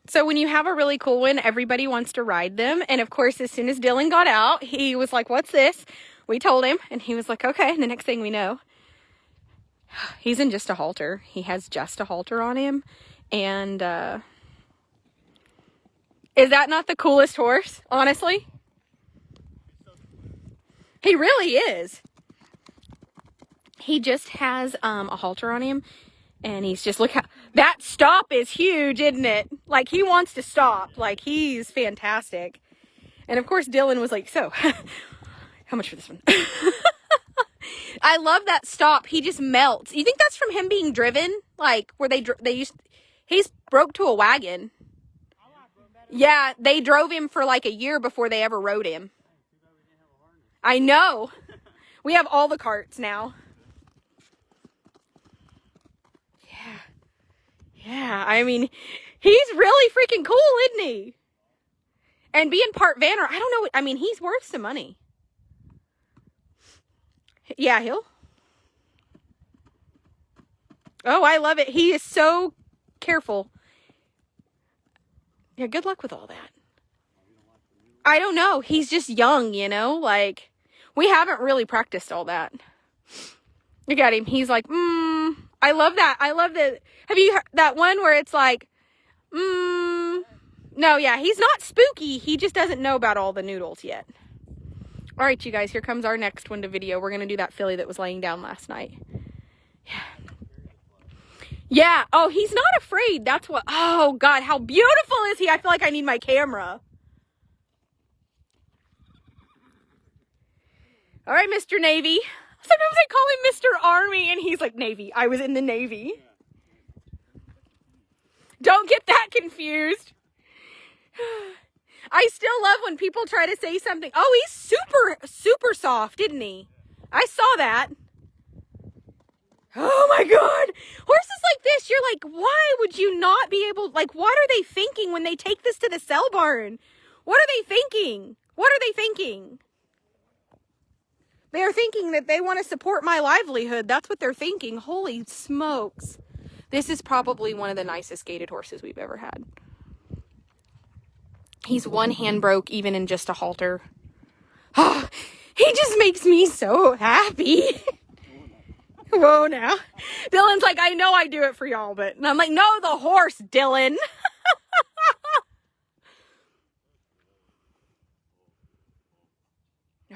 So when you have a really cool one, everybody wants to ride them. And of course, as soon as Dylan got out, he was like, what's this? We told him, and he was like, okay. And the next thing we know, he's in just a halter. He has just a halter on him. And is that not the coolest horse, honestly? He really is. He just has a halter on him. And he's just, look how, that stop is huge, isn't it? Like, he wants to stop. Like, he's fantastic. And of course, Dylan was like, so, how much for this one? I love that stop. He just melts. You think that's from him being driven? Like, where he's broke to a wagon. Yeah, they drove him for like a year before they ever rode him. I know. We have all the carts now. Yeah, I mean, he's really freaking cool, isn't he? And being part Vanner, I don't know, I mean, he's worth some money. Yeah, oh, I love it. He is so careful. Yeah, good luck with all that. I don't know. He's just young, you know? Like, we haven't really practiced all that. Look at him. He's like, I love that. I love the, have you heard that one where it's like, no, yeah, he's not spooky. He just doesn't know about all the noodles yet. All right, you guys, here comes our next one to video. We're going to do that filly that was laying down last night. Yeah. Yeah. Oh, he's not afraid. That's what, oh God, how beautiful is he? I feel like I need my camera. All right, Mr. Navy. Sometimes I call him Mr. Army, and he's like, Navy. I was in the Navy. Don't get that confused. I still love when people try to say something. Oh, he's super, super soft, didn't he? I saw that. Oh my God. Horses like this, you're like, why would you not be able, like, what are they thinking when they take this to the sell barn? What are they thinking? What are they thinking? They're thinking that they want to support my livelihood. That's what they're thinking. Holy smokes. This is probably one of the nicest gaited horses we've ever had. He's one hand broke, even in just a halter. Oh, he just makes me so happy. Whoa, now. Dylan's like, I know I do it for y'all, but... And I'm like, no, the horse, Dylan.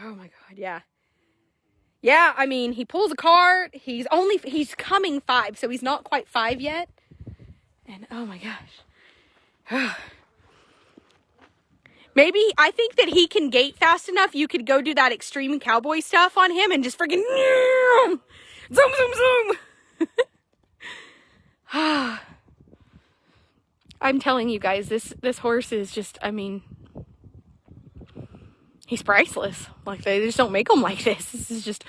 Oh, my God, yeah. Yeah, I mean, he pulls a cart. He's coming 5, so he's not quite 5 yet. And, oh, my gosh. Maybe, I think that he can gait fast enough. You could go do that extreme cowboy stuff on him and just freaking zoom, zoom, zoom. I'm telling you guys, this horse is just, I mean, he's priceless. Like, they just don't make them like this. This is just,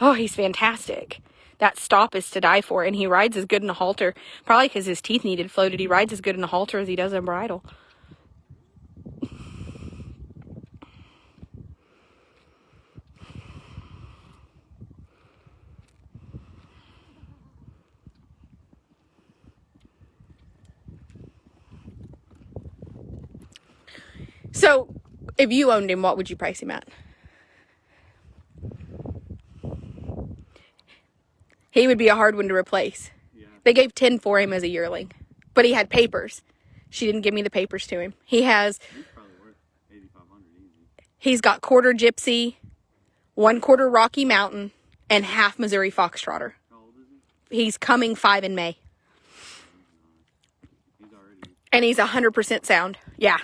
oh, he's fantastic. That stop is to die for, and he rides as good in a halter. Probably because his teeth needed floated. He rides as good in a halter as he does in bridle. So, if you owned him, what would you price him at? He would be a hard one to replace. Yeah. They gave 10 for him as a yearling, but he had papers. She didn't give me the papers to him. He's probably worth $8,500 easy. He's got quarter Gypsy, 1/4 Rocky Mountain, and half Missouri Fox Trotter. How old is he? He's coming 5 in May. And he's 100% sound. Yeah.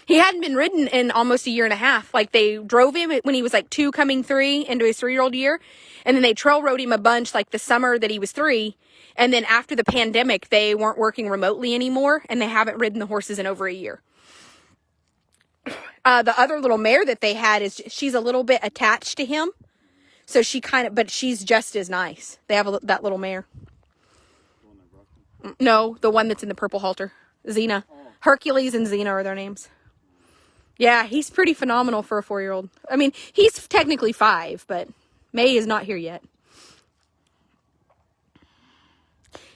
He hadn't been ridden in almost a year and a half. Like, they drove him when he was like 2 coming 3 into his 3-year-old year. And then they trail rode him a bunch like the summer that he was 3. And then after the pandemic, they weren't working remotely anymore. And they haven't ridden the horses in over a year. The other little mare that they had she's a little bit attached to him. So but she's just as nice. They have that little mare. No, the one that's in the purple halter. Xena. Hercules and Xena are their names. Yeah, he's pretty phenomenal for a 4-year-old. I mean, he's technically 5, but May is not here yet.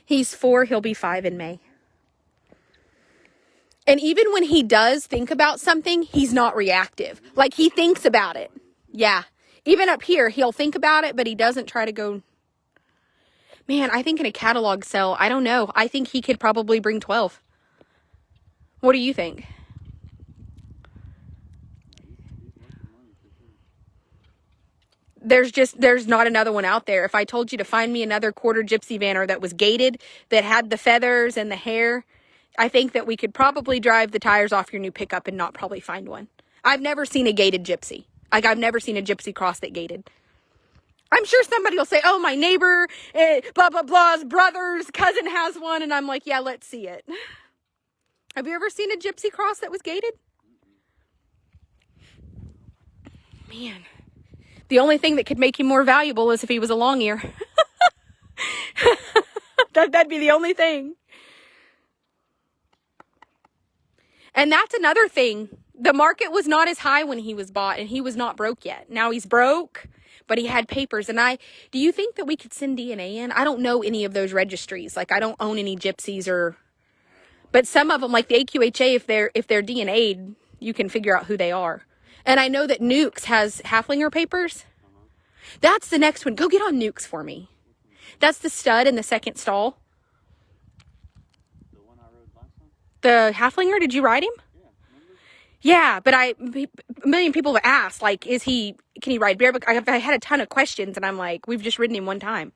He's 4, he'll be 5 in May. And even when he does think about something, he's not reactive. Like, he thinks about it. Yeah. Even up here, he'll think about it, but he doesn't try to go. Man, I think in a catalog sale, I don't know. I think he could probably bring 12. What do you think? There's not another one out there. If I told you to find me another quarter gypsy vanner that was gated, that had the feathers and the hair, I think that we could probably drive the tires off your new pickup and not probably find one. I've never seen a gated gypsy. Like, I've never seen a gypsy cross that gated. I'm sure somebody will say, oh, my neighbor, blah, blah, blah's brother's cousin has one. And I'm like, yeah, let's see it. Have you ever seen a gypsy cross that was gated? Man, the only thing that could make him more valuable is if he was a long ear. That'd be the only thing. And that's another thing. The market was not as high when he was bought, and he was not broke yet. Now he's broke, but he had papers. And do you think that we could send DNA in? I don't know any of those registries. Like, I don't own any gypsies but some of them, like the AQHA, if they're DNA'd, you can figure out who they are. And I know that Nukes has Haflinger papers. That's the next one. Go get on Nukes for me. That's the stud in the second stall. The one I rode last time? The Haflinger, did you ride him? Yeah, remember? Yeah, but a million people have asked, like, can he ride bareback? I had a ton of questions, and I'm like, we've just ridden him one time.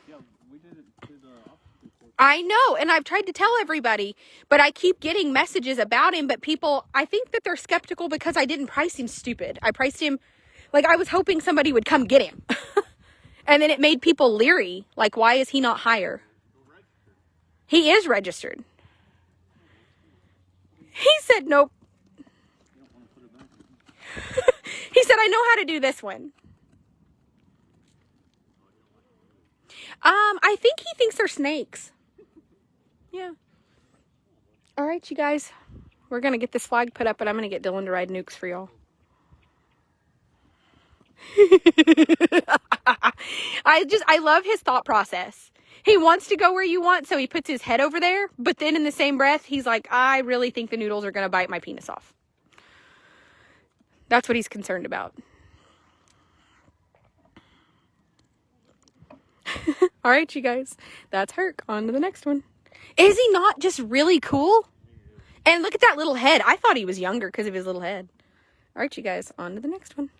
Yeah, we did it to the obstacle course. I know, and I've tried to tell everybody, but I keep getting messages about him, but people, I think that they're skeptical because I didn't price him stupid. I priced him, like, I was hoping somebody would come get him. And then it made people leery, like, why is he not higher? He is registered. He said, nope. He said, I know how to do this one. I think he thinks they're snakes. Yeah. All right, you guys. We're going to get this flag put up, and I'm going to get Dylan to ride Nukes for y'all. I love his thought process. He wants to go where you want, so he puts his head over there, but then in the same breath, he's like, I really think the noodles are going to bite my penis off. That's what he's concerned about. All right, you guys. That's Herc. On to the next one. Is he not just really cool? And look at that little head. I thought he was younger because of his little head. All right, you guys. On to the next one.